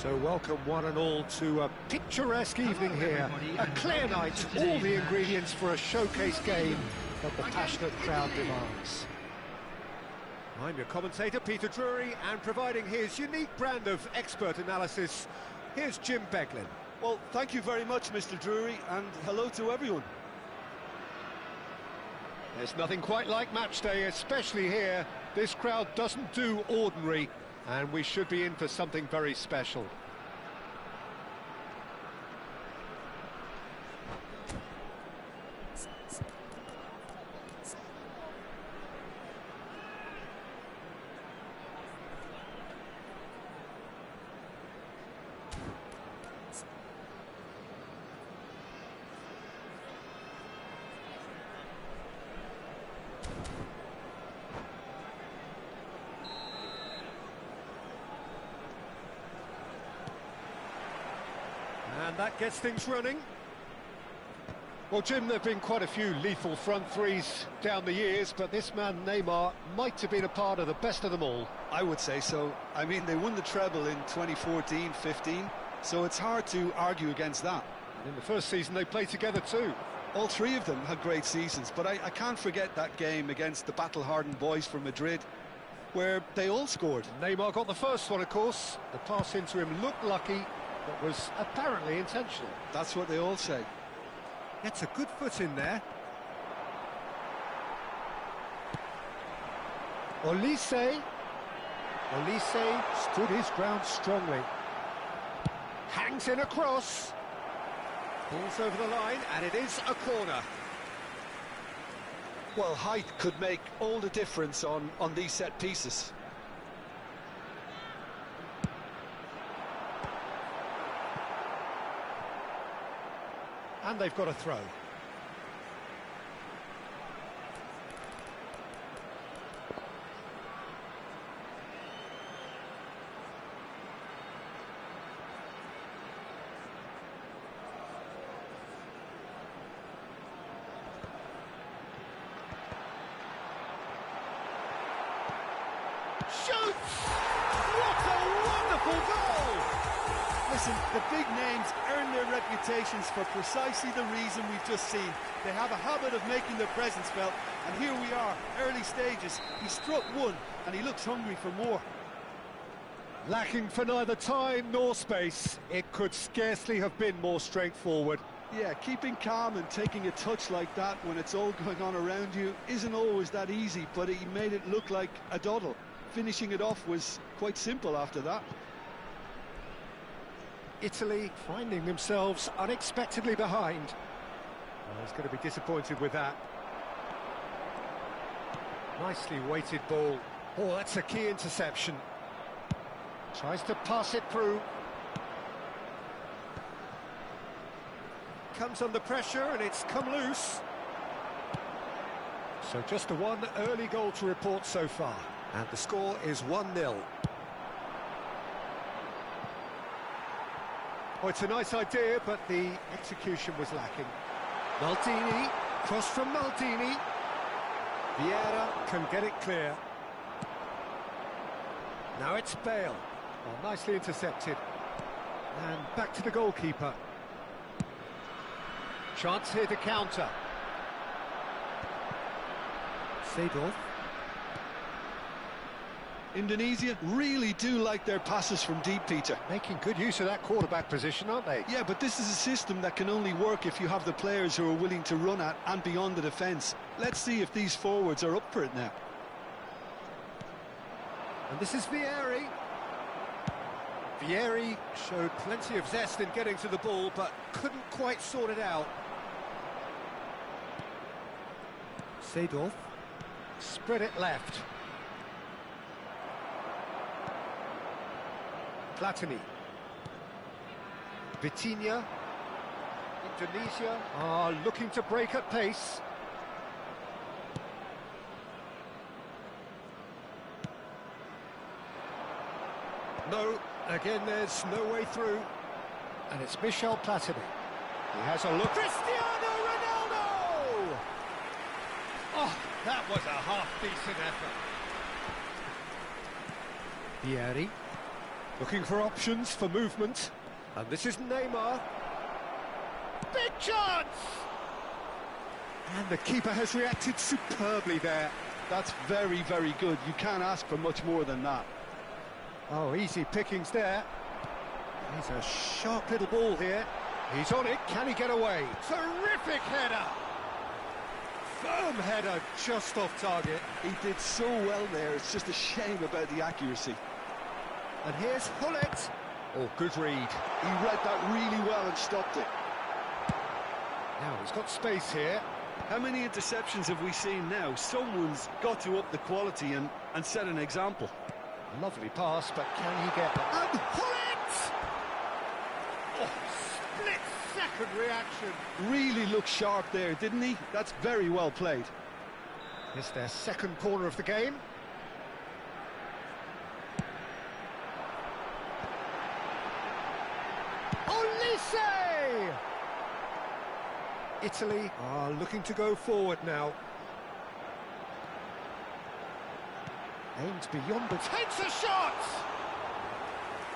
So welcome one and all to a picturesque evening here. A clear night, all the ingredients for a showcase game that the passionate crowd demands. I'm your commentator, Peter Drury, and providing his unique brand of expert analysis, here's Jim Beglin. Well, thank you very much, Mr. Drury, and hello to everyone. There's nothing quite like match day, especially here. This crowd doesn't do ordinary, and we should be in for something very special. And that gets things running. Well, Jim, there have been quite a few lethal front threes down the years, but this man, Neymar, might have been a part of the best of them all. I would say so. I mean, they won the treble in 2014-15, so it's hard to argue against that. And in the first season, they played together too. All three of them had great seasons, but I can't forget that game against the battle-hardened boys from Madrid, where they all scored. Neymar got the first one, of course. The pass into him looked lucky, but was apparently intentional. That's what they all say. Gets a good foot in there. Olise stood his ground strongly. Hangs in a cross. Pulls over the line, and it is a corner. Well, height could make all the difference on these set pieces. And they've got a throw. Shoots! What a wonderful goal! Listen, the big names earn their reputations for precisely the reason we've just seen. They have a habit of making their presence felt, and here we are, early stages. He struck one, and he looks hungry for more. Lacking for neither time nor space, it could scarcely have been more straightforward. Yeah, keeping calm and taking a touch like that when it's all going on around you isn't always that easy, but he made it look like a doddle. Finishing it off was quite simple after that. Italy finding themselves unexpectedly behind. Well, he's going to be disappointed with that. Nicely weighted ball. Oh, that's a key interception. Tries to pass it through. Comes under pressure and it's come loose. So just the one early goal to report so far. And the score is 1-0. Oh, it's a nice idea, but the execution was lacking. Maldini, cross from Maldini. Vieira can get it clear. Now it's Bale. Oh, nicely intercepted. And back to the goalkeeper. Chance here to counter. Seedorf. Indonesia really do like their passes from deep, Peter. Making good use of that quarterback position, aren't they? Yeah, but this is a system that can only work if you have the players who are willing to run at and beyond the defence. Let's see if these forwards are up for it now. And this is Vieri. Vieri showed plenty of zest in getting to the ball, but couldn't quite sort it out. Seedorf. Spread it left. Platini. Vitinha. Indonesia are looking to break at pace. No, again there's no way through. And it's Michel Platini. He has a look. Cristiano Ronaldo! Oh, that was a half-decent effort. Vieri. Looking for options for movement. And this is Neymar. Big chance! And the keeper has reacted superbly there. That's very, very good. You can't ask for much more than that. Oh, easy pickings there. He's a sharp little ball here. He's on it. Can he get away? Terrific header! Firm header, just off target. He did so well there. It's just a shame about the accuracy. And here's Hullet. Oh, good read. He read that really well and stopped it. Now he's got space here. How many interceptions have we seen now? Someone's got to up the quality and set an example. Lovely pass, but can he get... And Hullet! Oh, split-second reaction. Really looked sharp there, didn't he? That's very well played. It's their second corner of the game. Olise! Italy are looking to go forward now. Aims beyond, but takes a shot!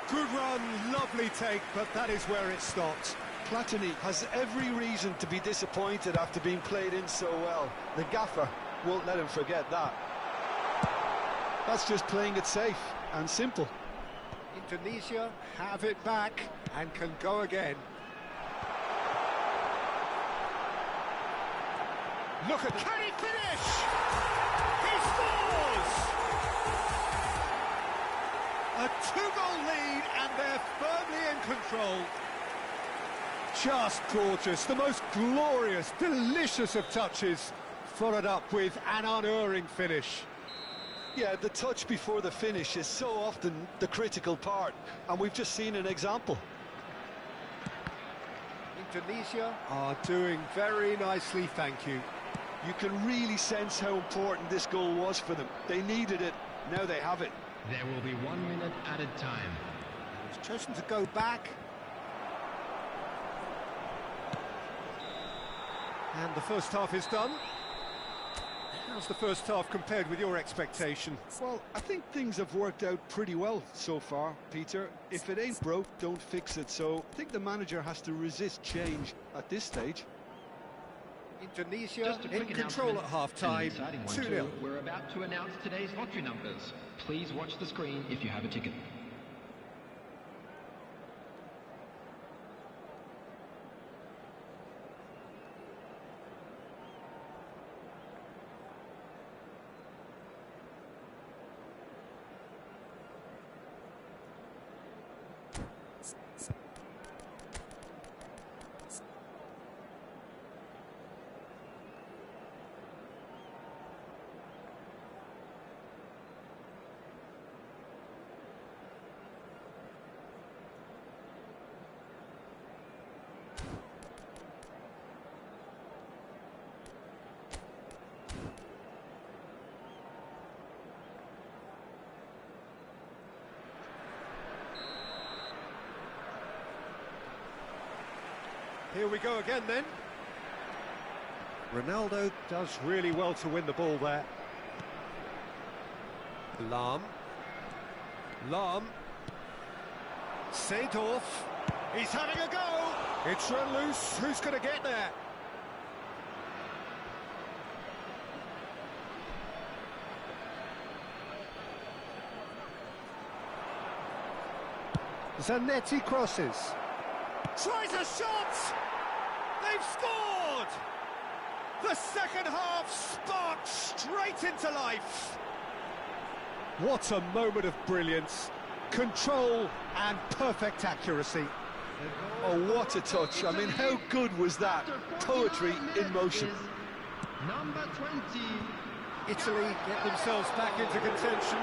Good run, lovely take, but that is where it stopped. Platini has every reason to be disappointed after being played in so well. The gaffer won't let him forget that. That's just playing it safe and simple. Indonesia have it back and can go again. Look at... Can he finish? He scores! A two-goal lead and they're firmly in control. Just gorgeous, the most glorious, delicious of touches, followed up with an unerring finish. Yeah, the touch before the finish is so often the critical part, and we've just seen an example. Indonesia are doing very nicely, thank you. You can really sense how important this goal was for them. They needed it, now they have it. There will be 1 minute added time. He's chosen to go back. And the first half is done. How's the first half compared with your expectation? Well, I think things have worked out pretty well so far, Peter. If it ain't broke, don't fix it. So I think the manager has to resist change at this stage. Indonesia in control at half-time, 2-0. We're about to announce today's lottery numbers. Please watch the screen if you have a ticket. Here we go again then. Ronaldo does really well to win the ball there. Lahm. Seedorf. He's having a go. It's run loose. Who's going to get there? Zanetti crosses. Tries a shot! They've scored! The second half sparked straight into life. What a moment of brilliance, control and perfect accuracy. Oh, what a touch. I mean, how good was that? Poetry in motion. Number 20. Italy get themselves back into contention.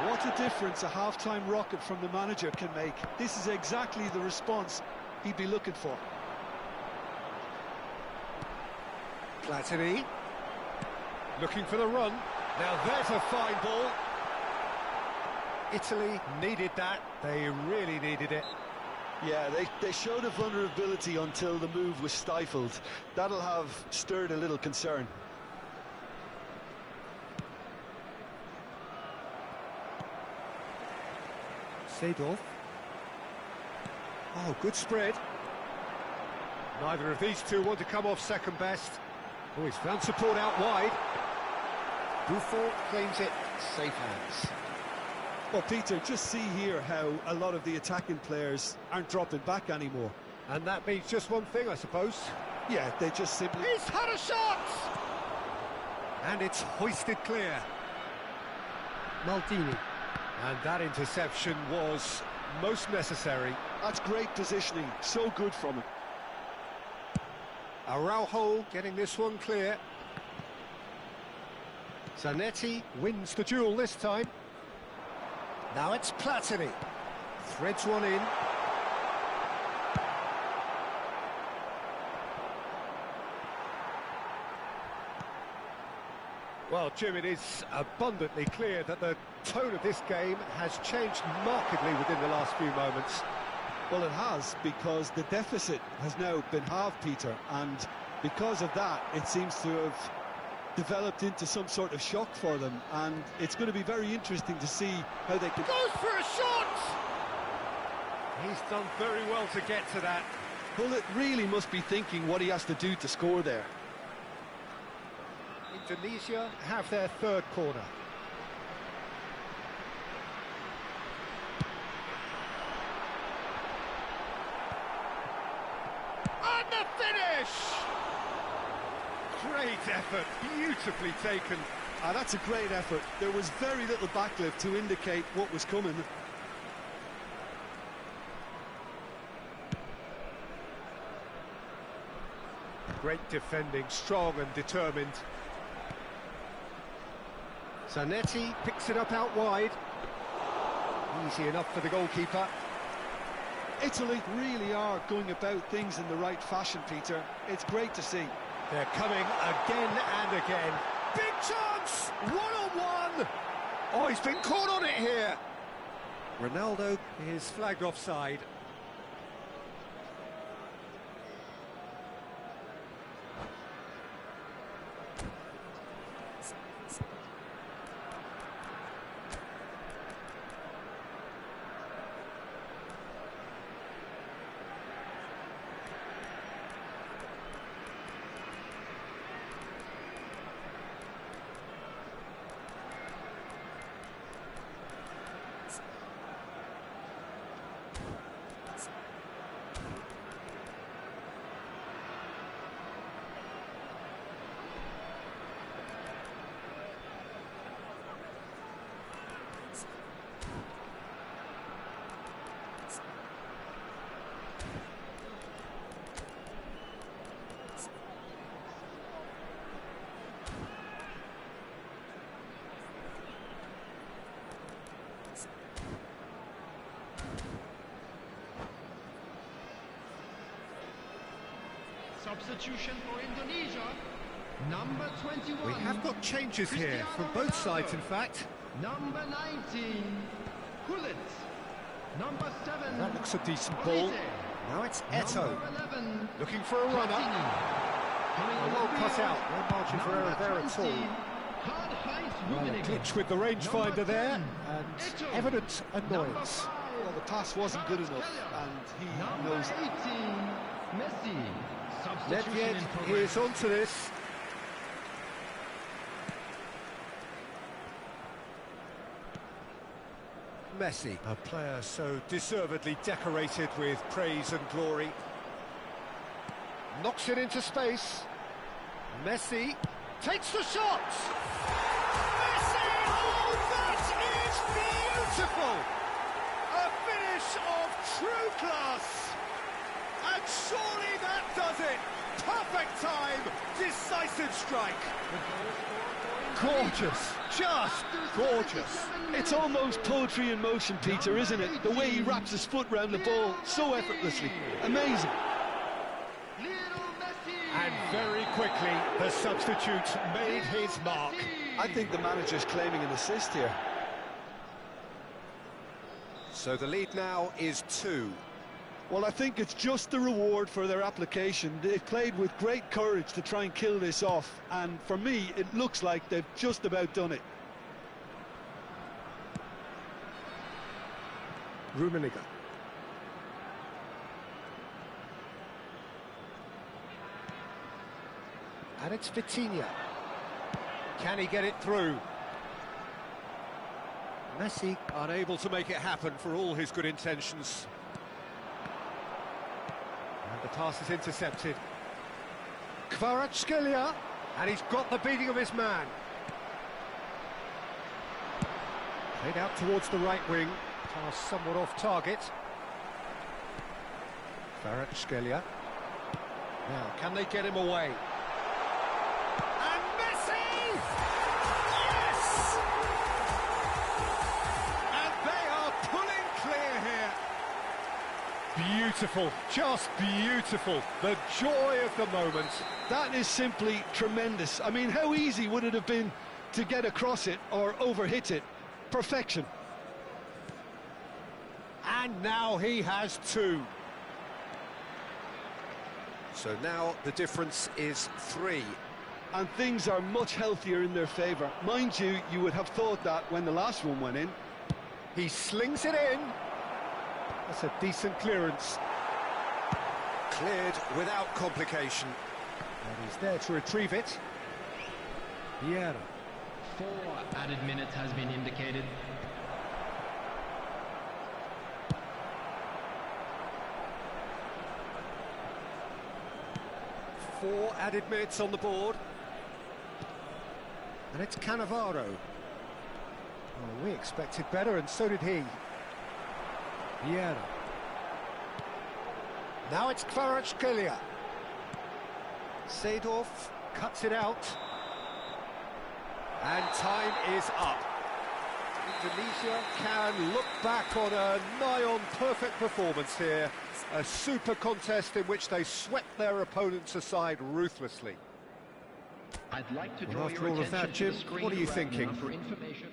What a difference a half-time rocket from the manager can make. This is exactly the response he'd be looking for. Platini looking for the run. Now there's a fine ball. Italy needed that. They really needed it. Yeah, they showed a vulnerability until the move was stifled. That'll have stirred a little concern. Seedorf. Oh, good spread. Neither of these two want to come off second best. Oh, he's found support out wide. Buffon claims it, safe hands. Well, Peter, just see here how a lot of the attacking players aren't dropping back anymore. And that means just one thing, I suppose. Yeah, they just simply... He's had a shot! And it's hoisted clear. Maldini. And that interception was most necessary. That's great positioning, so good from him. Araujo getting this one clear. Zanetti wins the duel this time. Now it's Platini. Threads one in. Well, Jim, it is abundantly clear that the tone of this game has changed markedly within the last few moments. Well, it has, because the deficit has now been halved, Peter, and because of that, it seems to have developed into some sort of shock for them, and it's going to be very interesting to see how they can... Goes for a shot! He's done very well to get to that. Bullet really must be thinking what he has to do to score there. Indonesia have their third corner. And the finish! Great effort, beautifully taken. That's a great effort. There was very little backlift to indicate what was coming. Great defending, strong and determined. Zanetti picks it up out wide. Easy enough for the goalkeeper. Italy really are going about things in the right fashion, Peter. It's great to see. They're coming again and again. Big chance! One-on-one! Oh, he's been caught on it here. Ronaldo is flagged offside. Substitution for Indonesia. Number 21. We have got changes here from both sides, in fact. Number 19. Gullit. Number 7. That looks a decent ball. Now it's Eto. Number 11. Looking for a runner. Well cut out. No margin for error there at all. Well, a glitch with the rangefinder there, and evident annoyance. Well, the pass wasn't good enough, and he knows it. 18. Messi. Nedved is onto this. Messi, a player so deservedly decorated with praise and glory. Knocks it into space. Messi takes the shot! Messi! Oh, that is beautiful! A finish of true class! And surely that does it! Perfect time, decisive strike. Gorgeous, just gorgeous. It's almost poetry in motion, Peter, isn't it? The way he wraps his foot round the ball so effortlessly. Amazing. And very quickly, the substitute made his mark. I think the manager's claiming an assist here. So the lead now is 2. Well, I think it's just the reward for their application. They've played with great courage to try and kill this off, and for me, it looks like they've just about done it. Rummenigge. And it's Vitinha. Can he get it through? Messi unable to make it happen for all his good intentions. And the pass is intercepted. Kvaratskhelia, and he's got the beating of his man. Played out towards the right wing. Pass somewhat off target. Kvaratskhelia. Now, can they get him away? And Messi! Yes! And they are pulling clear here. Beautiful, just beautiful. The joy of the moment. That is simply tremendous. I mean, how easy would it have been to get across it or overhit it? Perfection. And now he has two. So now the difference is 3. And things are much healthier in their favour. Mind you, you would have thought that when the last one went in. He slings it in. That's a decent clearance. Cleared without complication. And he's there to retrieve it. Vieira. 4 added minutes has been indicated. Four added minutes on the board. And it's Cannavaro. Well, we expected better, and so did he. Vieira. Now it's Kvaratskhelia. Seedorf cuts it out. And time is up. Indonesia can look back on a nigh-on perfect performance here. A super contest in which they swept their opponents aside ruthlessly. I'd like to Well, draw after your all of that, attention to Jim, the screen what are you right thinking? now for information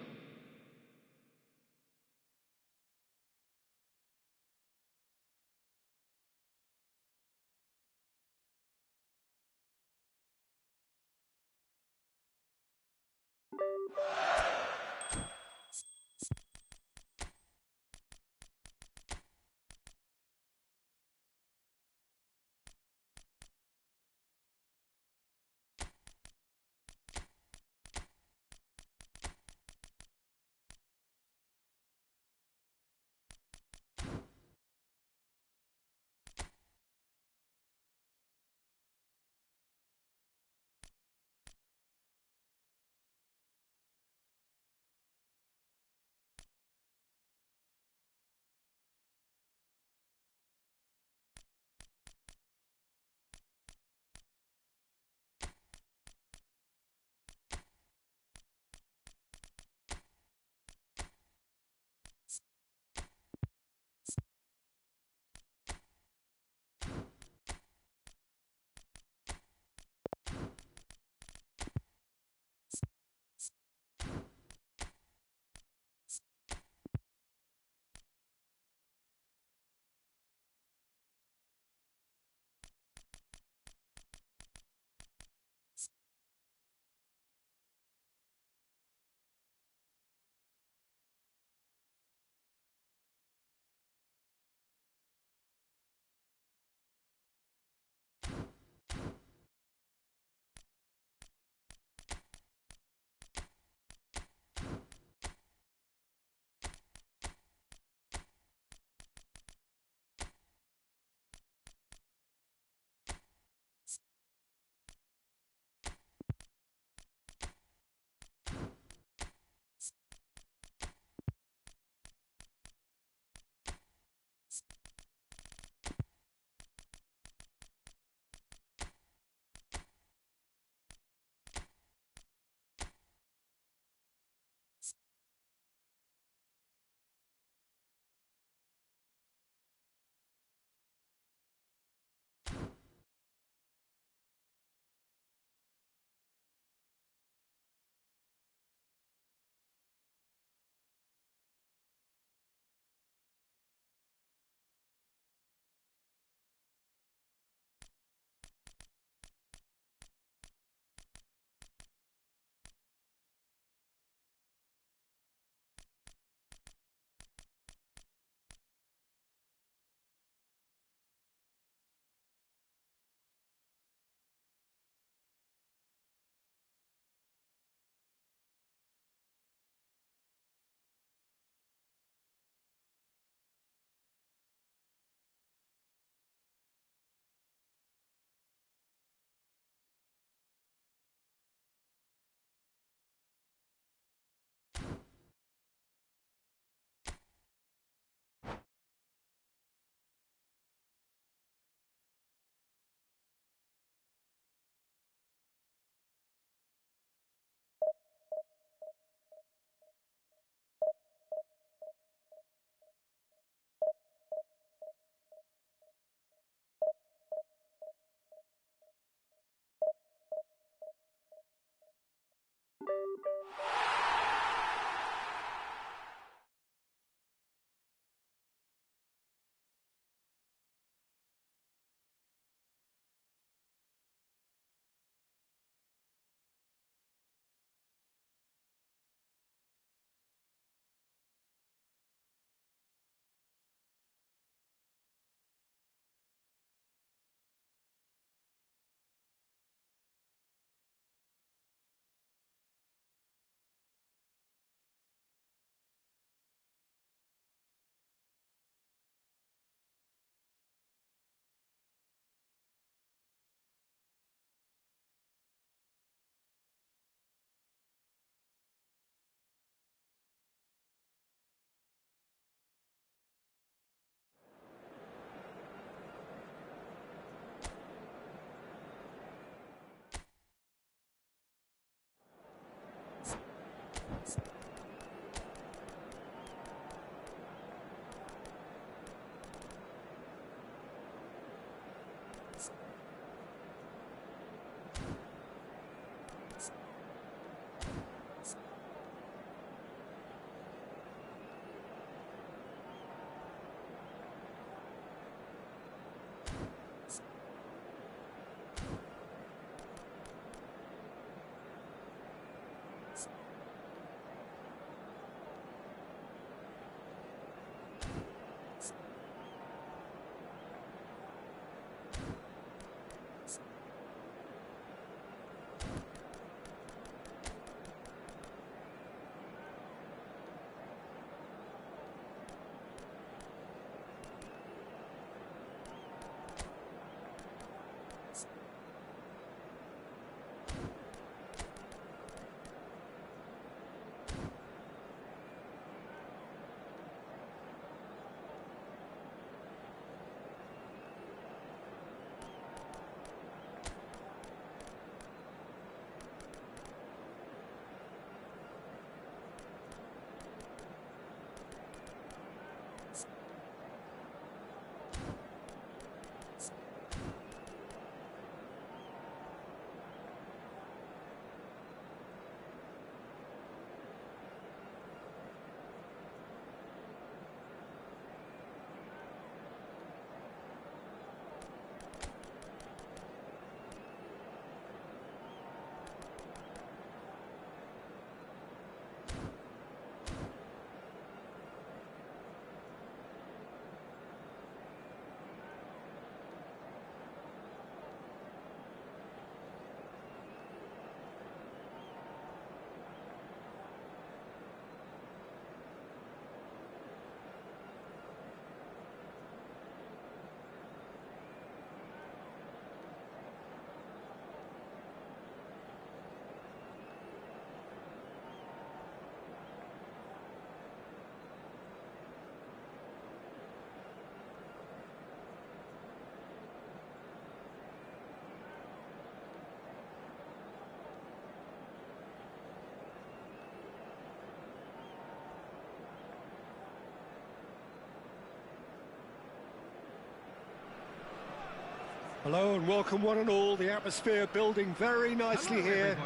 Hello and welcome one and all. The atmosphere building very nicely here.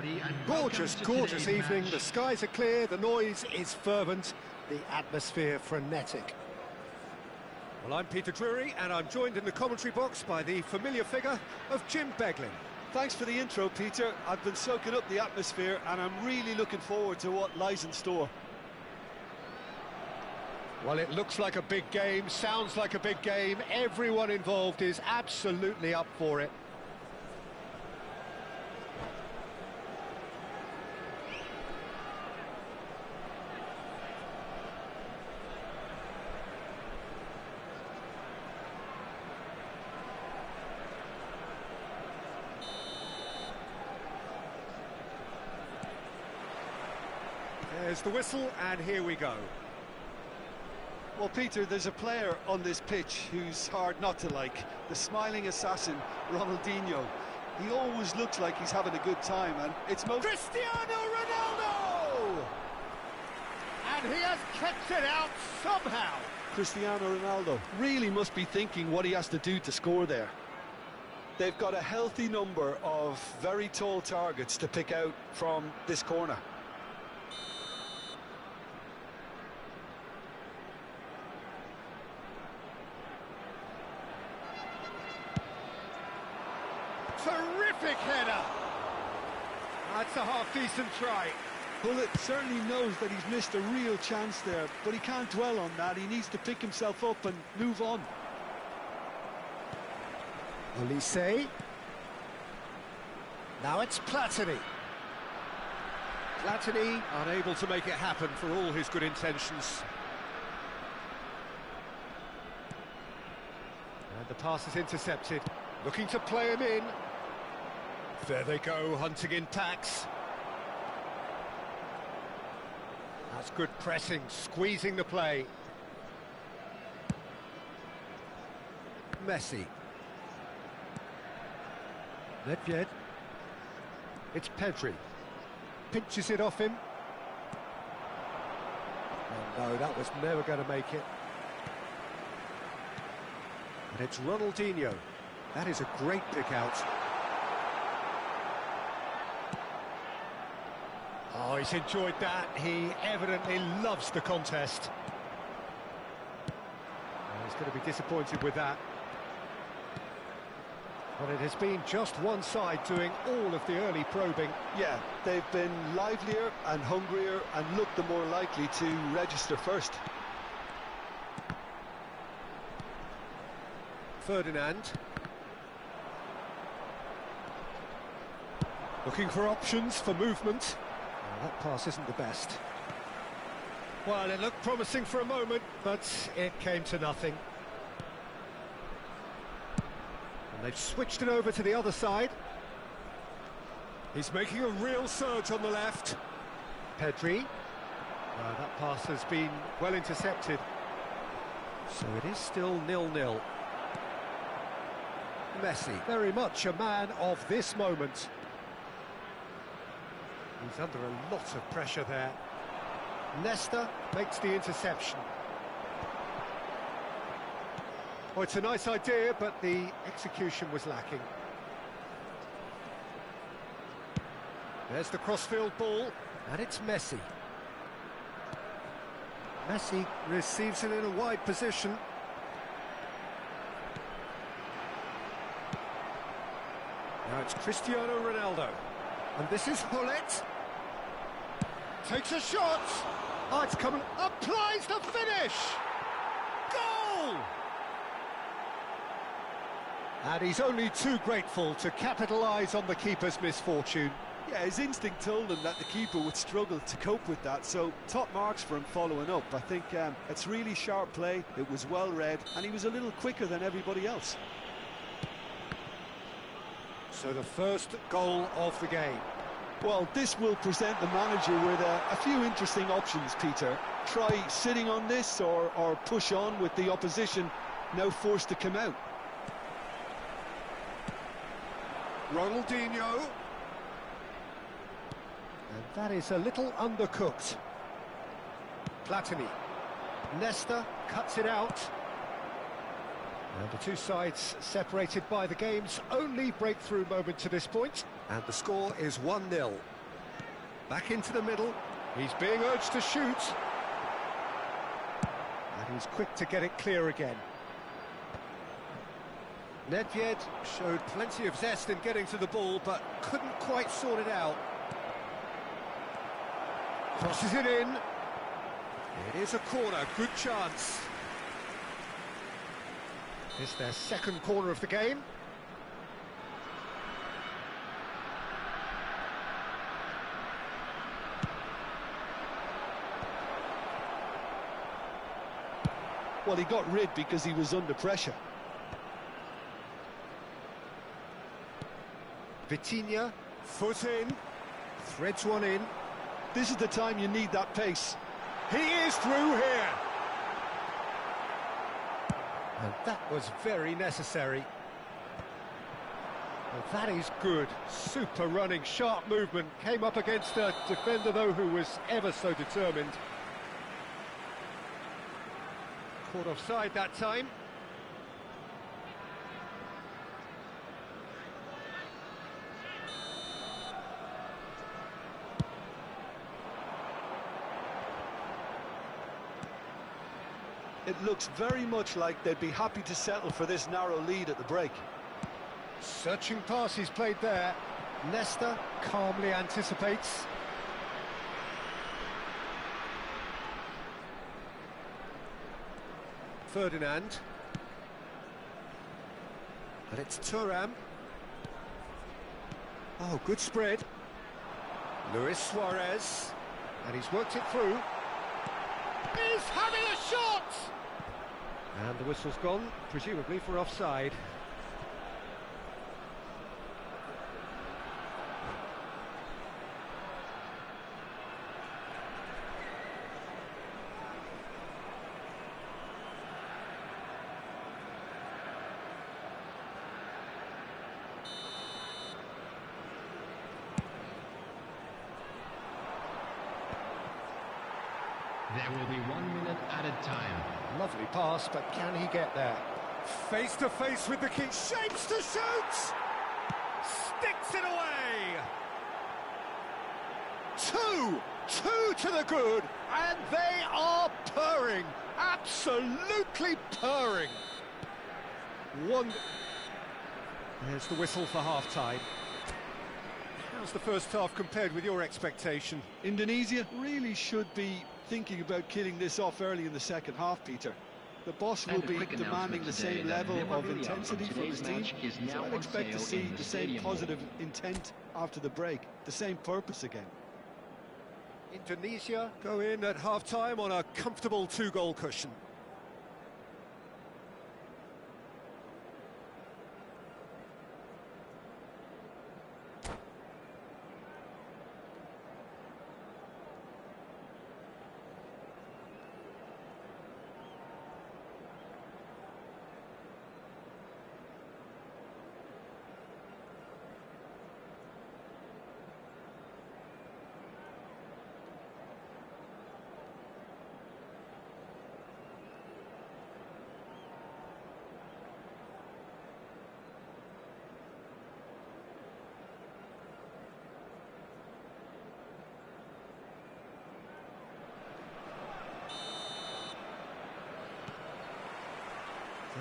Gorgeous, gorgeous evening. The skies are clear, the noise is fervent, the atmosphere frenetic. Well, I'm Peter Drury and I'm joined in the commentary box by the familiar figure of Jim Beglin. Thanks for the intro, Peter. I've been soaking up the atmosphere and I'm really looking forward to what lies in store. Well, it looks like a big game, sounds like a big game. Everyone involved is absolutely up for it. There's the whistle, and here we go. Well, Peter, there's a player on this pitch who's hard not to like. The smiling assassin, Ronaldinho. He always looks like he's having a good time, and it's most... Cristiano Ronaldo! And he has kept it out somehow. Cristiano Ronaldo really must be thinking what he has to do to score there. They've got a healthy number of very tall targets to pick out from this corner. Terrific header! That's a half-decent try. Bullet certainly knows that he's missed a real chance there, but he can't dwell on that. He needs to pick himself up and move on. Olise. Now it's Platini. Platini unable to make it happen for all his good intentions. And the pass is intercepted. Looking to play him in. There they go, hunting in packs. That's good pressing, squeezing the play. Messi. Nedved. It's Pedri. Pinches it off him. Oh no, that was never going to make it. And it's Ronaldinho. That is a great pick out. Oh, he's enjoyed that. He evidently loves the contest. Oh, he's going to be disappointed with that. But it has been just one side doing all of the early probing. Yeah, they've been livelier and hungrier and looked the more likely to register first. Ferdinand. Looking for options for movement. Oh, that pass isn't the best. Well, it looked promising for a moment, but it came to nothing. And they've switched it over to the other side. He's making a real surge on the left. Pedri. That pass has been well intercepted. So it is still 0-0. Messi, very much a man of this moment. He's under a lot of pressure there. Nesta makes the interception. Oh, it's a nice idea, but the execution was lacking. There's the crossfield ball, and it's Messi. Messi receives it in a wide position. Now it's Cristiano Ronaldo. And this is Hullet. Takes a shot. Oh, it's coming. Applies the finish. Goal! And he's only too grateful to capitalise on the keeper's misfortune. Yeah, his instinct told him that the keeper would struggle to cope with that, so top marks for him following up. I think it's really sharp play, it was well read, and he was a little quicker than everybody else. So the first goal of the game. Well, this will present the manager with a few interesting options, Peter. Try sitting on this or push on with the opposition now forced to come out. Ronaldinho. And that is a little undercooked. Platini. Nesta cuts it out. And the two sides separated by the game's only breakthrough moment to this point. And the score is 1-0. Back into the middle. He's being urged to shoot. And he's quick to get it clear again. Nedved showed plenty of zest in getting to the ball, but couldn't quite sort it out. Crosses it in. It is a corner, good chance. It's their second corner of the game. Well, he got rid because he was under pressure. Vitinha, foot in, threads one in. This is the time you need that pace. He is through here. And that was very necessary. Well, that is good. Super running, sharp movement. Came up against a defender, though, who was ever so determined. Caught offside that time. It looks very much like they'd be happy to settle for this narrow lead at the break. Searching pass he's played there. Nesta calmly anticipates. Ferdinand. And it's Thuram. Oh, good spread. Luis Suarez. And he's worked it through. He's having a shot! And the whistle's gone, presumably for offside. There will be 1 minute added time. Lovely pass, but can he get there? Face to face with the key, shapes to shoot! Sticks it away! Two to the good, and they are purring, absolutely purring. One. There's the whistle for half-time. How's the first half compared with your expectation? Indonesia really should be thinking about killing this off early in the second half, Peter. The boss will be demanding the same level of intensity from his team, so I'd expect to see the same positive intent after the break, the same purpose again. Indonesia go in at half-time on a comfortable two-goal cushion.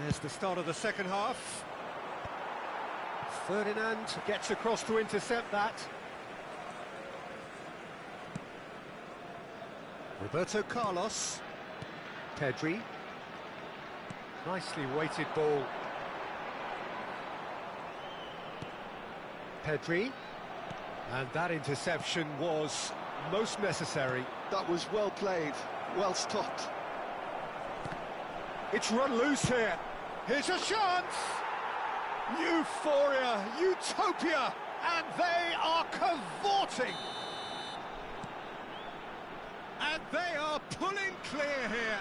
There's the start of the second half. Ferdinand gets across to intercept that. Roberto Carlos. Pedri. Nicely weighted ball. Pedri. And that interception was most necessary. That was well played, well stopped. It's run loose here. Here's a chance! Euphoria, utopia, and they are cavorting. And they are pulling clear here.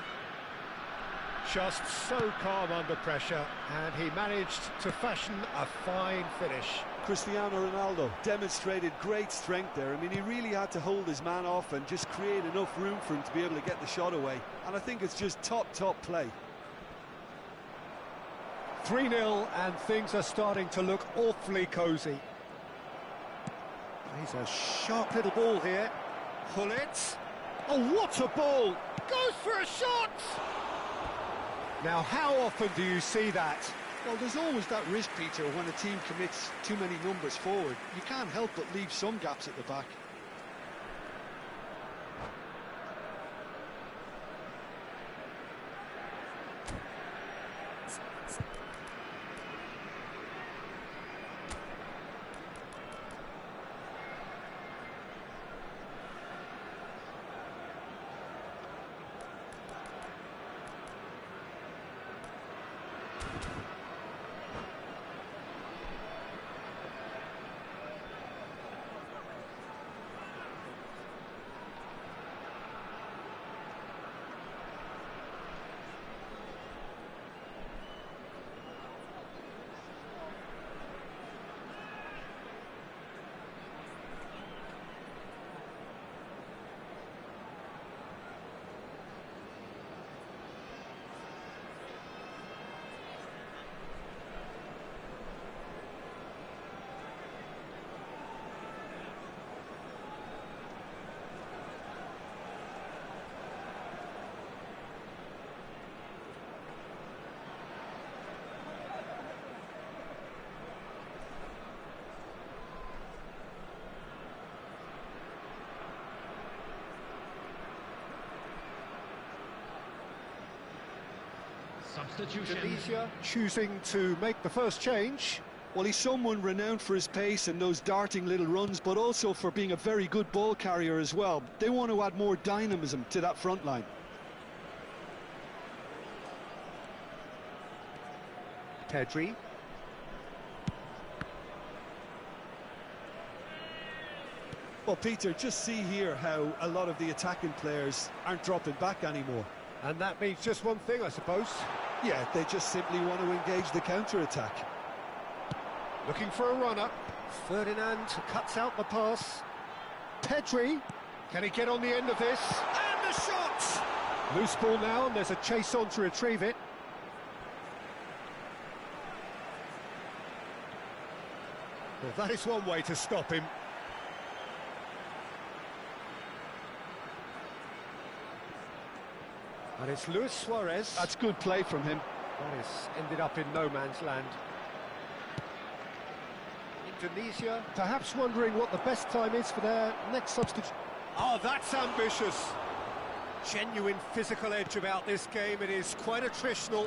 Just so calm under pressure, and he managed to fashion a fine finish. Cristiano Ronaldo demonstrated great strength there. I mean, he really had to hold his man off and just create enough room for him to be able to get the shot away. And I think it's just top play. 3-0, and things are starting to look awfully cosy. He's a sharp little ball here. Pull it. Oh, what a ball! Goes for a shot! Now, how often do you see that? Well, there's always that risk, Peter, when a team commits too many numbers forward. You can't help but leave some gaps at the back. Substitution. Tunisia choosing to make the first change. Well, he's someone renowned for his pace and those darting little runs, but also for being a very good ball carrier as well. They want to add more dynamism to that front line. Pedri. Well, Peter, just see here how a lot of the attacking players aren't dropping back anymore. And that means just one thing, I suppose. Yeah, they just simply want to engage the counter-attack. Looking for a runner. Ferdinand cuts out the pass. Pedri. Can he get on the end of this? And the shot! Loose ball now, and there's a chase on to retrieve it. Well, that is one way to stop him. And it's Luis Suarez. That's good play from him. That has ended up in no man's land. Indonesia perhaps wondering what the best time is for their next substitute. Oh, that's ambitious. Genuine physical edge about this game. It is quite attritional.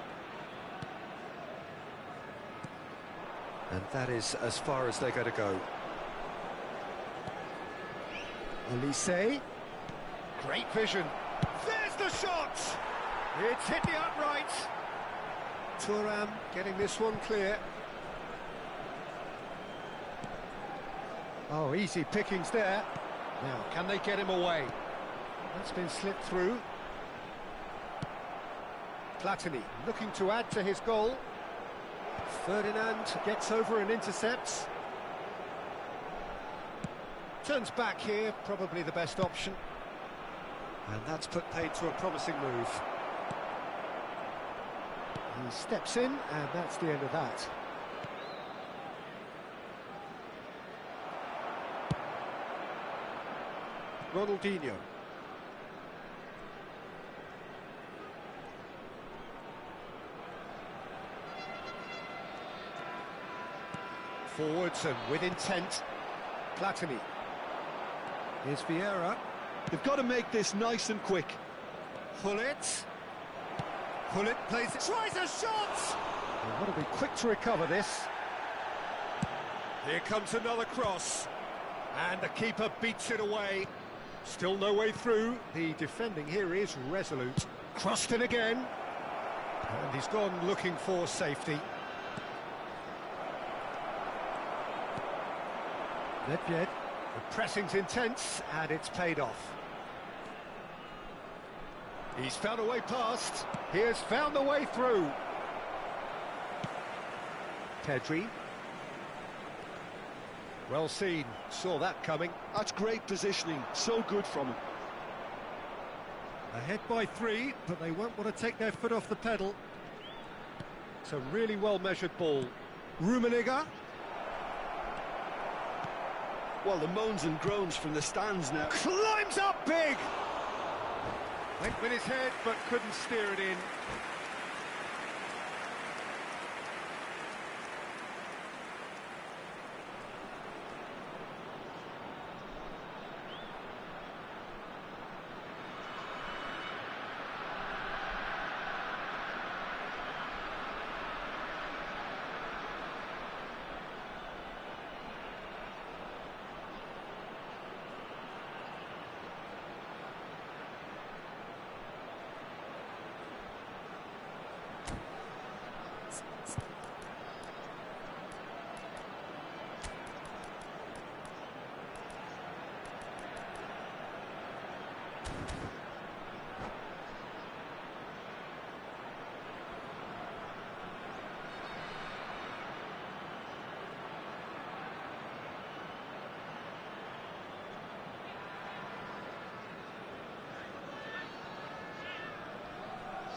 And that is as far as they're going to go. Elise. Great vision. There's the shot! It's hit the upright. Thuram getting this one clear. Oh, easy pickings there. Now, can they get him away? That's been slipped through. Platini looking to add to his goal. Ferdinand gets over and intercepts. Turns back here, probably the best option. And that's put paid to a promising move. He steps in, and that's the end of that. Ronaldinho. Forwards and with intent. Platini. Here's Vieira. They've got to make this nice and quick. Pullet. Pullet plays it. Tries a shot! They've got to be quick to recover this. Here comes another cross. And the keeper beats it away. Still no way through. The defending here is resolute. Crossed in again. And he's gone looking for safety. Nedved. The pressing's intense, and it's paid off. He's found a way past. He has found a way through. Pedri. Well seen. Saw that coming. That's great positioning. So good from him. Ahead by 3, but they won't want to take their foot off the pedal. It's a really well-measured ball. Rummenigge. Well, the moans and groans from the stands now. Climbs up big! Went with his head, but couldn't steer it in.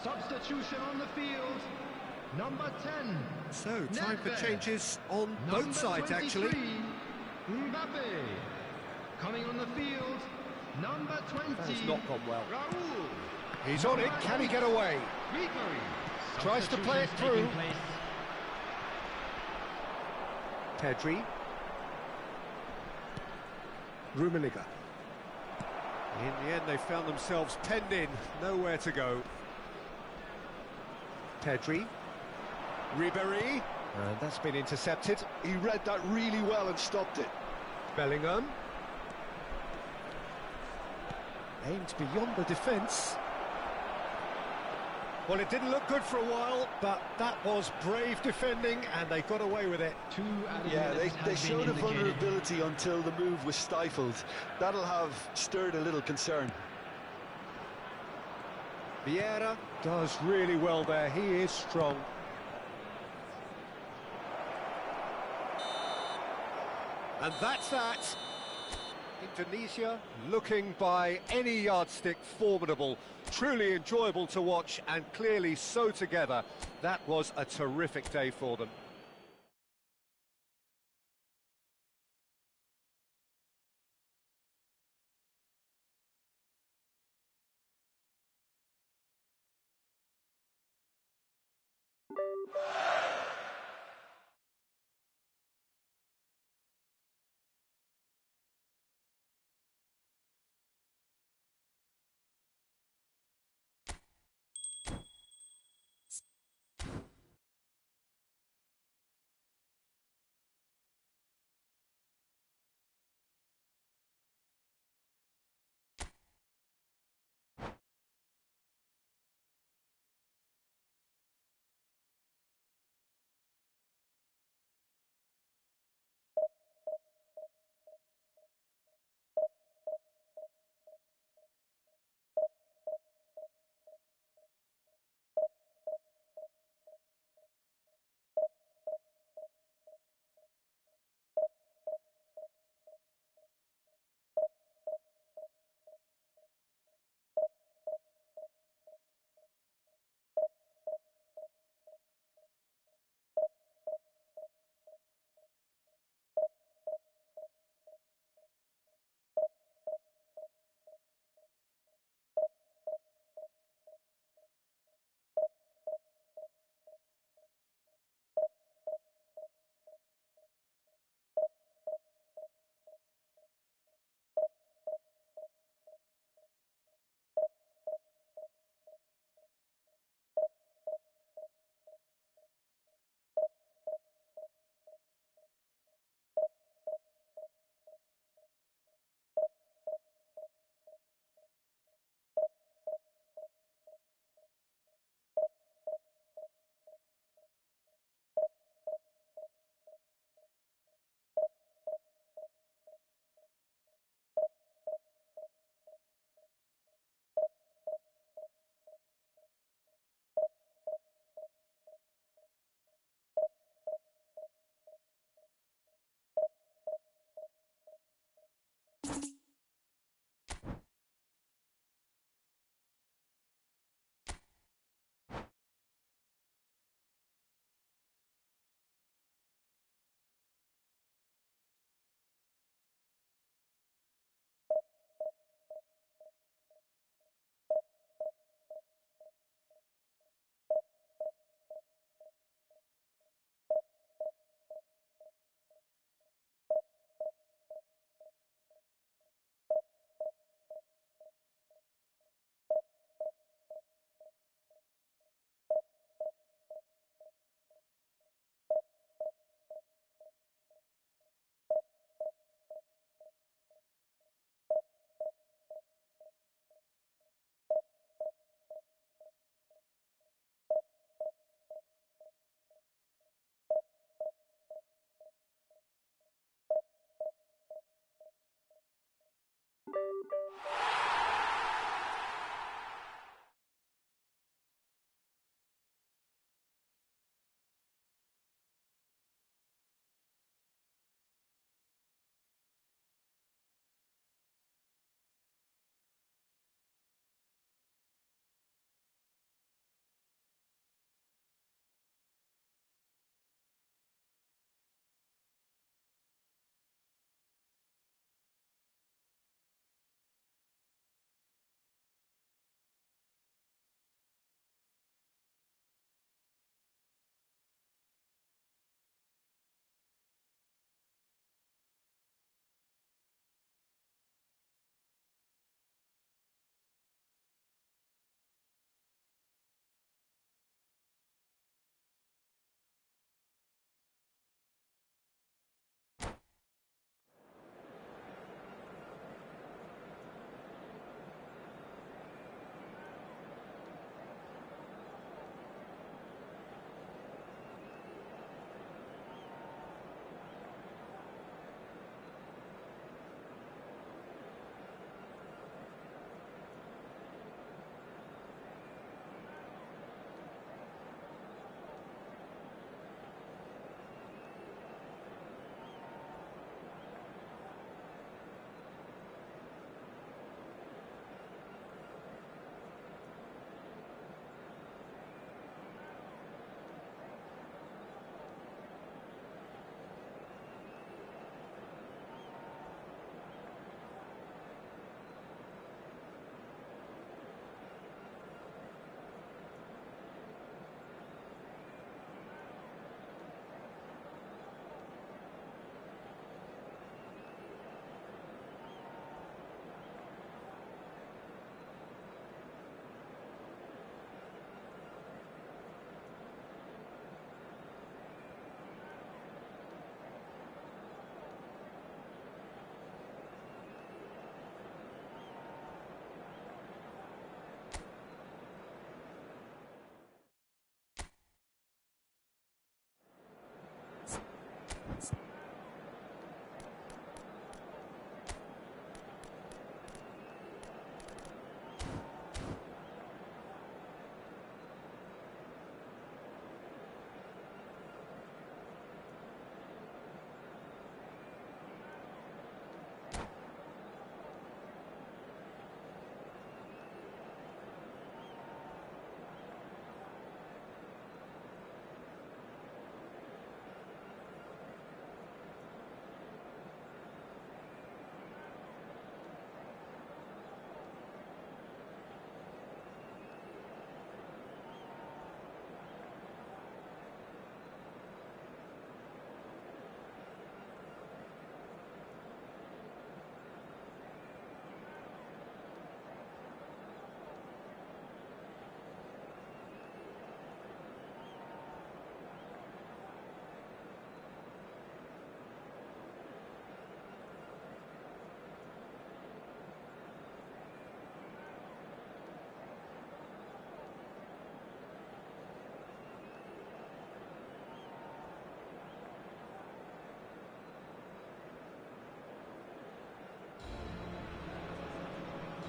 Substitution on the field. Number 10. So, time for Neves. changes on Number both sides, actually. 23, Mbappe. Coming on the field. Number 20. That's not gone well. Raul. He's on it, can he get away? Ribery. Tries to play it through. Place. Pedri. Rummenigge. In the end, they found themselves penned in, nowhere to go. Pedri. Ribery. And that's been intercepted. He read that really well and stopped it. Bellingham. Aimed beyond the defence. Well, it didn't look good for a while, but that was brave defending, and they got away with it. Two added Yeah, minutes they have been showed a indicated. vulnerability until the move was stifled. That'll have stirred a little concern. Vieira does really well there. He is strong. And that's that. Indonesia looking by any yardstick formidable. Truly enjoyable to watch and clearly so together. That was a terrific day for them.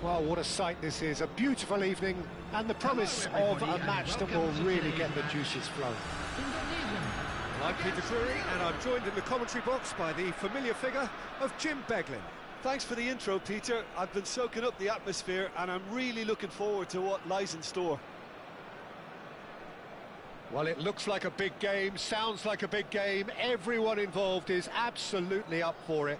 Well, what a sight this is. A beautiful evening and the promise of a match that will really get the juices flowing. I'm Peter Drury, and I'm joined in the commentary box by the familiar figure of Jim Beglin. Thanks for the intro, Peter. I've been soaking up the atmosphere and I'm really looking forward to what lies in store. Well, it looks like a big game, sounds like a big game. Everyone involved is absolutely up for it.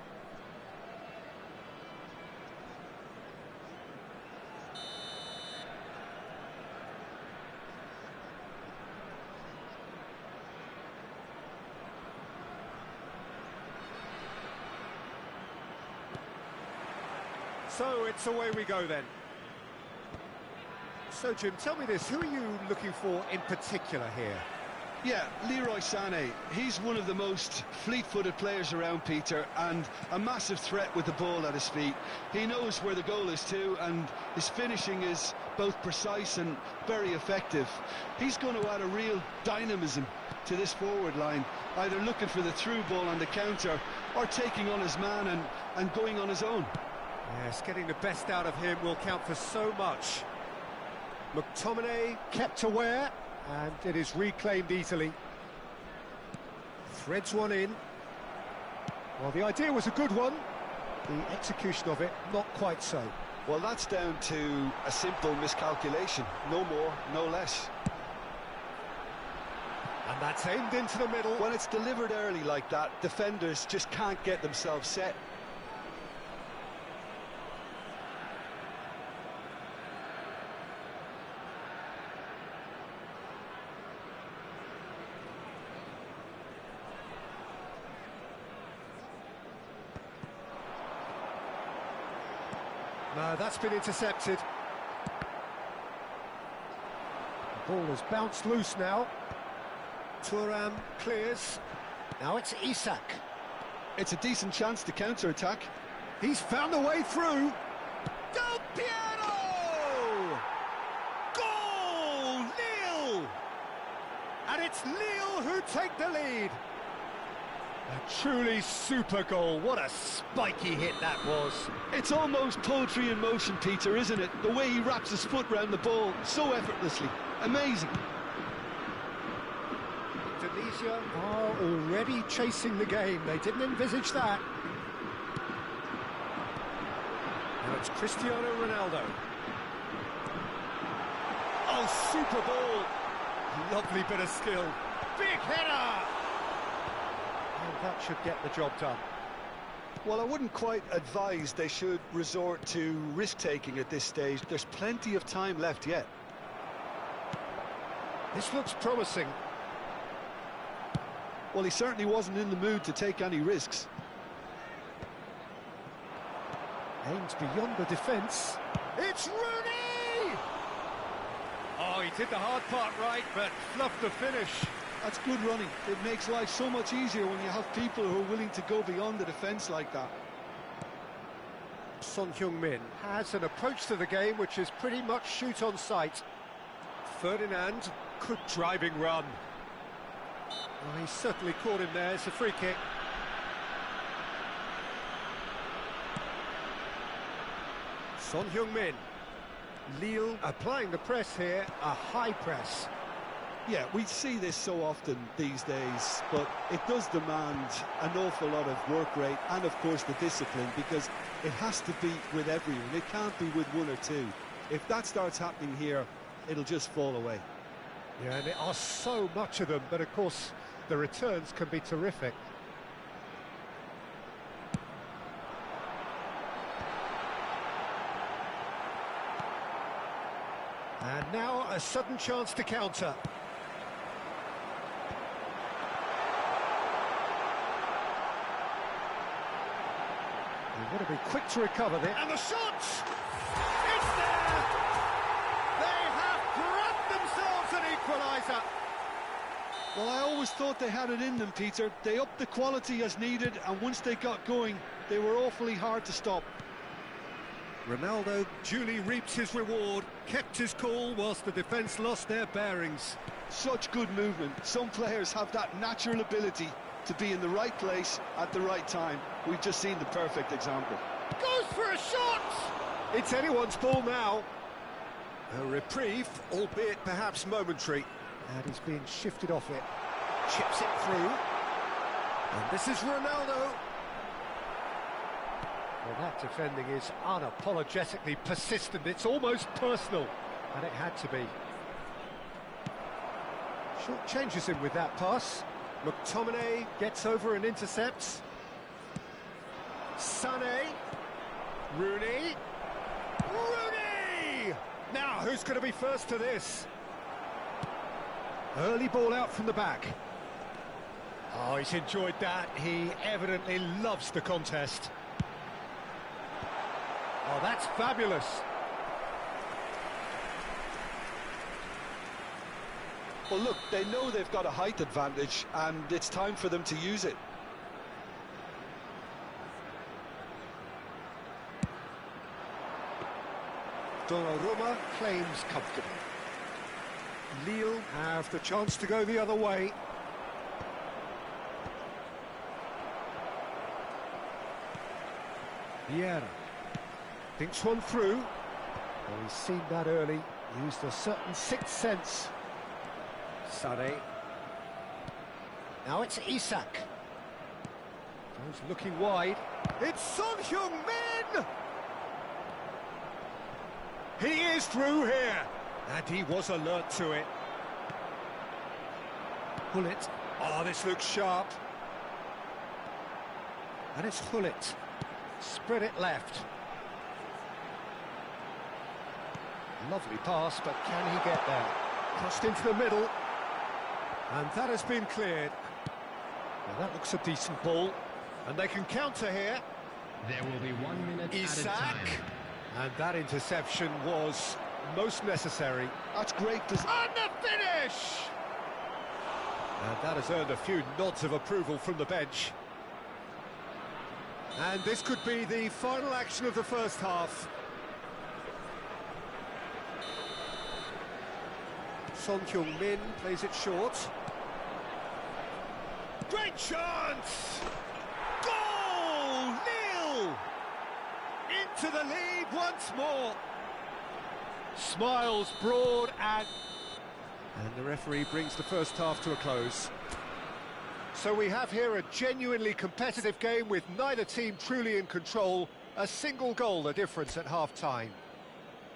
So it's away we go then. So Jim, tell me this, who are you looking for in particular here? Yeah, Leroy Sané. He's one of the most fleet-footed players around, Peter, and a massive threat with the ball at his feet. He knows where the goal is too, and his finishing is both precise and very effective. He's going to add a real dynamism to this forward line, either looking for the through ball on the counter or taking on his man and going on his own. Yes, getting the best out of him will count for so much. McTominay kept aware, and it is reclaimed easily. Threads one in. Well, the idea was a good one. The execution of it, not quite so. Well, that's down to a simple miscalculation. No more, no less. And that's aimed into the middle. When it's delivered early like that, defenders just can't get themselves set. No, that's been intercepted. The ball has bounced loose now. Thuram clears. Now it's Isak. It's a decent chance to counter-attack. He's found a way through. Del Piero! Goal! Lille! And it's Lille who take the lead. A truly super goal. What a spiky hit that was. It's almost poetry in motion, Peter, isn't it? The way he wraps his foot round the ball so effortlessly. Amazing. Indonesia are already chasing the game. They didn't envisage that. Now it's Cristiano Ronaldo. Oh, super ball. Lovely bit of skill. Big header! And that should get the job done. Well, I wouldn't quite advise they should resort to risk-taking at this stage. There's plenty of time left yet. This looks promising. Well, he certainly wasn't in the mood to take any risks. Aims beyond the defence. It's Rooney! Oh, he did the hard part right, but fluffed the finish. That's good running. It makes life so much easier when you have people who are willing to go beyond the defence like that. Son Heung-min has an approach to the game which is pretty much shoot on sight. Ferdinand, good driving run. Oh, he certainly caught him there. It's a free kick. Son Heung-min. Lille applying the press here, a high press. Yeah, we see this so often these days, but it does demand an awful lot of work rate and, of course, the discipline, because it has to be with everyone. It can't be with one or two. If that starts happening here, it'll just fall away. Yeah, and there are so much of them, but, of course, the returns can be terrific. And now a sudden chance to counter. You've got to be quick to recover there. And the shot! It's there! They have grabbed themselves an equaliser. Well, I always thought they had it in them, Peter. They upped the quality as needed, and once they got going, they were awfully hard to stop. Ronaldo duly reaps his reward, kept his cool whilst the defence lost their bearings. Such good movement. Some players have that natural ability to be in the right place at the right time. We've just seen the perfect example. Goes for a shot! It's anyone's ball now. A reprieve, albeit perhaps momentary. And he's being shifted off it. Chips it through. And this is Ronaldo. Well, that defending is unapologetically persistent. It's almost personal. And it had to be. Short changes him with that pass. McTominay gets over and intercepts. Sané. Rooney. Rooney! Now, who's going to be first to this? Early ball out from the back. Oh, he's enjoyed that. He evidently loves the contest. Oh, that's fabulous. Well, look, they know they've got a height advantage, and it's time for them to use it. Donnarumma claims comfortably. Lille have the chance to go the other way. Vieira thinks one through. Well, he's seen that early, used a certain sixth sense. Sané. Now it's Isak. Goes looking wide. It's Son Heung-min! He is through here, and he was alert to it. Hullet. Oh, this looks sharp. And it's Hullet. Spread it left. Lovely pass, but can he get there? Crossed into the middle. And that has been cleared. Well, that looks a decent ball. And they can counter here. There will be 1 minute Isak. added time. And that interception was most necessary. That's great. And the finish! And that has earned a few nods of approval from the bench. And this could be the final action of the first half. Son Heung-min plays it short. Great chance! Goal! Nil! Into the lead once more. Smiles broad and the referee brings the first half to a close. So we have here a genuinely competitive game with neither team truly in control. A single goal the difference at half-time.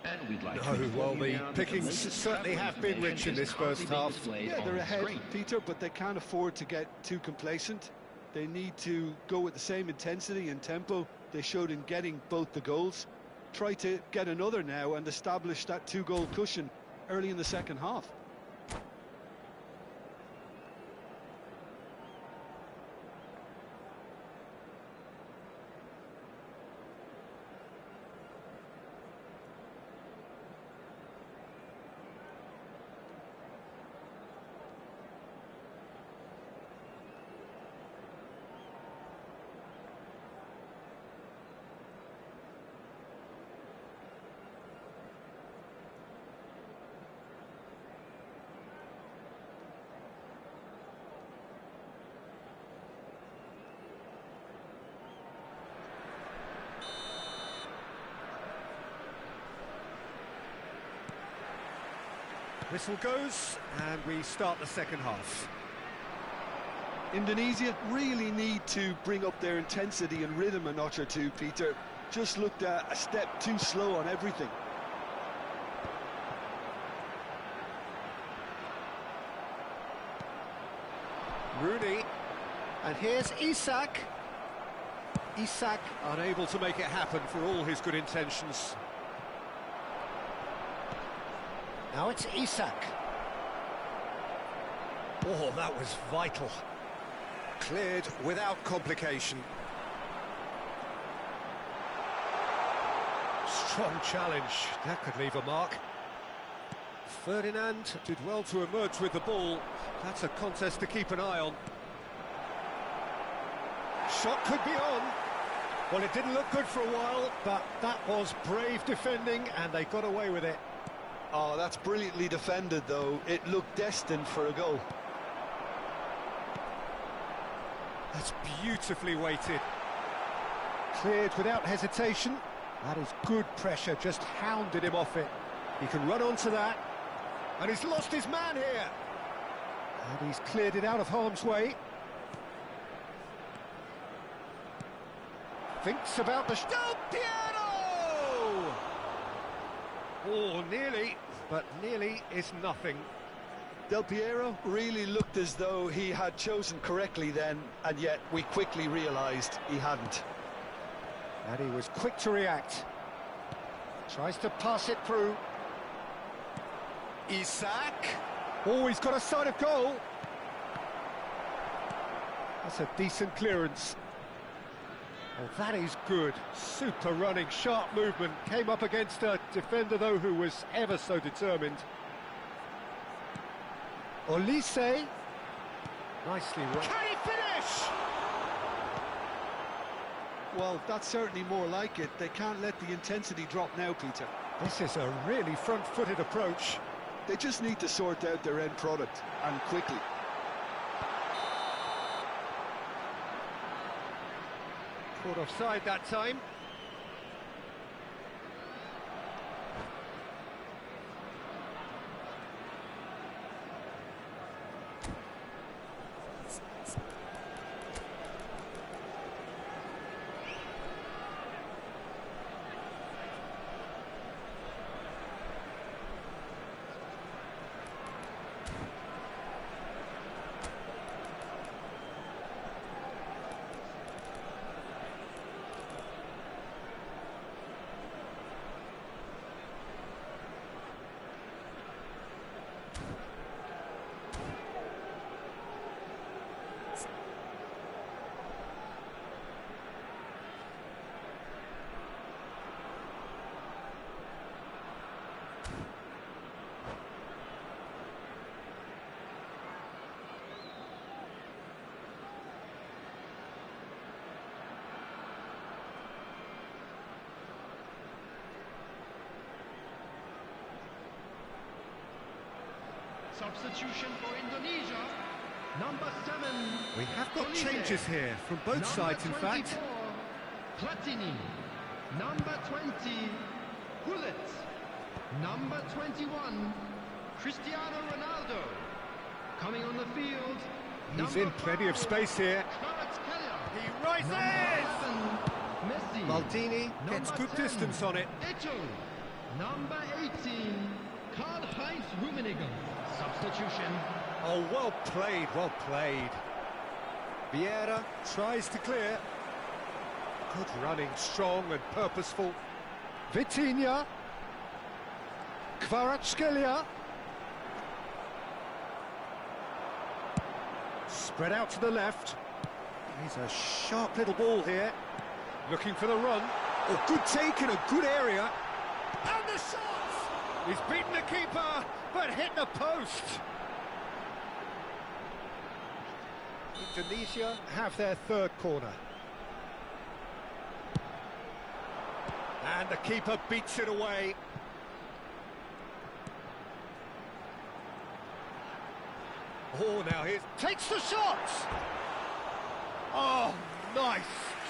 And we'd like No, well, the pickings certainly have been rich in this first half. Yeah, they're ahead, Peter, but they can't afford to get too complacent. They need to go with the same intensity and tempo they showed in getting both the goals. Try to get another now and establish that two-goal cushion early in the second half. Whistle goes, and we start the second half. Indonesia really need to bring up their intensity and rhythm a notch or two, Peter. Just looked a step too slow on everything. Rooney, and here's Isak. Isak unable to make it happen for all his good intentions. Now it's Isak. Oh, that was vital. Cleared without complication. Strong challenge. That could leave a mark. Ferdinand did well to emerge with the ball. That's a contest to keep an eye on. Shot could be on. Well, it didn't look good for a while, but that was brave defending, and they got away with it. Oh, that's brilliantly defended, though. It looked destined for a goal. That's beautifully weighted. Cleared without hesitation. That is good pressure, just hounded him off it. He can run onto that. And he's lost his man here. And he's cleared it out of harm's way. Thinks about the... Del Piero! Oh, nearly, but nearly is nothing. Del Piero really looked as though he had chosen correctly then, and yet we quickly realised he hadn't. And he was quick to react. Tries to pass it through. Isak. Oh, he's got a sight of goal. That's a decent clearance. Oh, that is good. Super running, sharp movement. Came up against a defender, though, who was ever so determined. Olise. Nicely run. Can he finish? Well, that's certainly more like it. They can't let the intensity drop now, Peter. This is a really front-footed approach. They just need to sort out their end product, and quickly. Caught offside that time. Substitution for Indonesia, number 7. We have got Olise. changes here from both sides, in fact. Platini, number 20, Gullit, number 21, Cristiano Ronaldo. Coming on the field, He's in plenty of space here. He rises! Messi. Maldini gets good distance on it. Eto, number 18, Karl-Heinz Rummenigge. Substitution. Oh, well played, well played. Vieira tries to clear. Good running, strong and purposeful. Vitinha. Kvaratskhelia. Spread out to the left. He's a sharp little ball here. Looking for the run. Oh, good take in a good area. And the shot! He's beaten the keeper, but hit the post. Indonesia have their third corner. And the keeper beats it away. Oh, now he takes the shot! Oh, nice.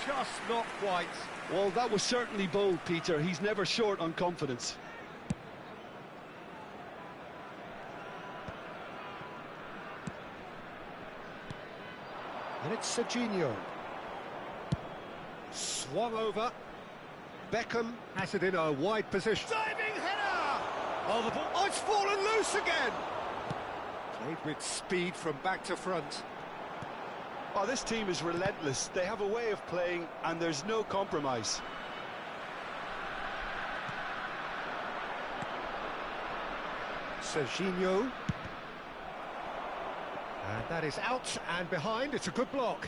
Just not quite. Well, that was certainly bold, Peter. He's never short on confidence. And it's Serginho. Swung over. Beckham has it in a wide position. Diving header! Oh, the ball. Oh, it's fallen loose again! Played with speed from back to front. Oh, this team is relentless. They have a way of playing, and there's no compromise. Serginho. And that is out and behind. It's a good block.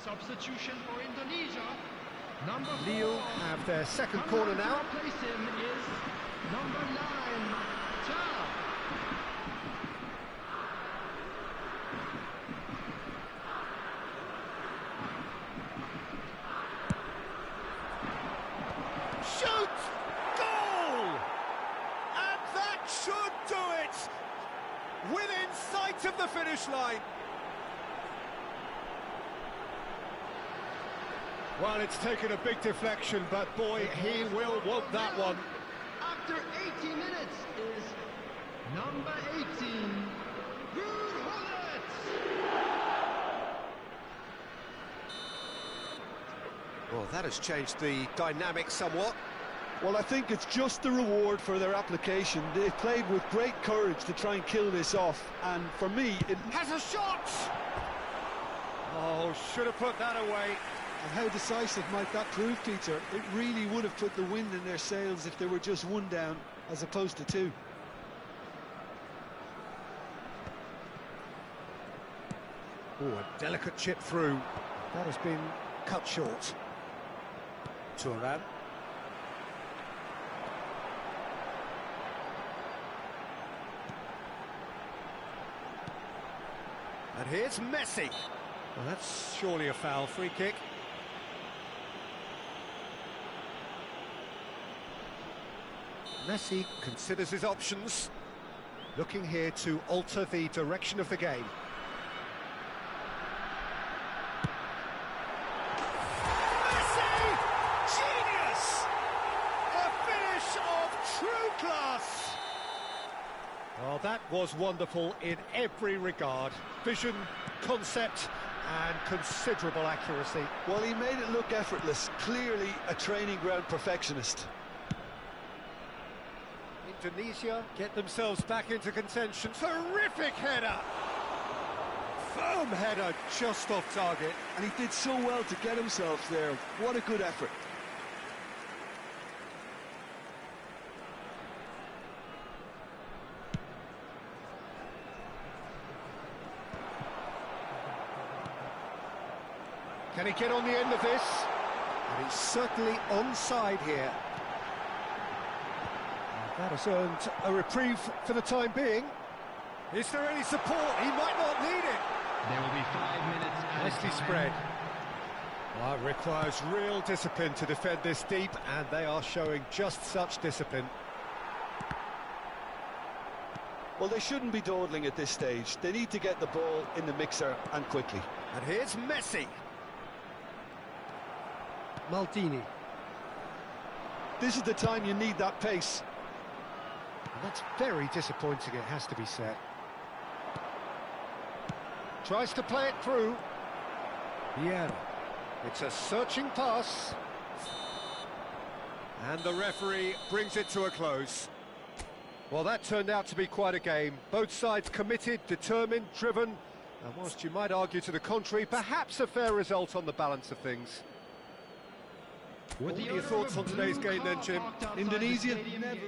Substitution for Indonesia. Number 4. Lille have their second corner now. To replace him is number 9, Ta. Shoot! Goal! And that should do it! Within sight of the finish line. Well, it's taken a big deflection, but boy, he will want that one. After 80 minutes is number 18, Well, that has changed the dynamic somewhat. Well, I think it's just the reward for their application. They played with great courage to try and kill this off, and for me, it Has a shot! Oh, should have put that away. And how decisive might that prove, Peter? It really would have put the wind in their sails if they were just one down as opposed to two. Oh, a delicate chip through. That has been cut short. Turan. And here's Messi. Well, that's surely a foul. Free kick. Messi considers his options, looking here to alter the direction of the game. Messi! Genius! A finish of true class! Well, that was wonderful in every regard. Vision, concept, and considerable accuracy. Well, he made it look effortless. Clearly a training ground perfectionist. Indonesia get themselves back into contention. Terrific header! Firm header just off target. And he did so well to get himself there. What a good effort. Can he get on the end of this? And he's certainly onside here. That has earned a reprieve for the time being. Is there any support? He might not need it. There will be 5 minutes. Nicely spread. Well, it requires real discipline to defend this deep, and they are showing just such discipline. Well, they shouldn't be dawdling at this stage. They need to get the ball in the mixer and quickly. And here's Messi. Maldini. This is the time you need that pace. And that's very disappointing, it has to be said. Tries to play it through. Vieira. It's a searching pass. And the referee brings it to a close. Well, that turned out to be quite a game. Both sides committed, determined, driven. And whilst you might argue to the contrary, perhaps a fair result on the balance of things. What are your thoughts on today's game then, Jim? Indonesia never...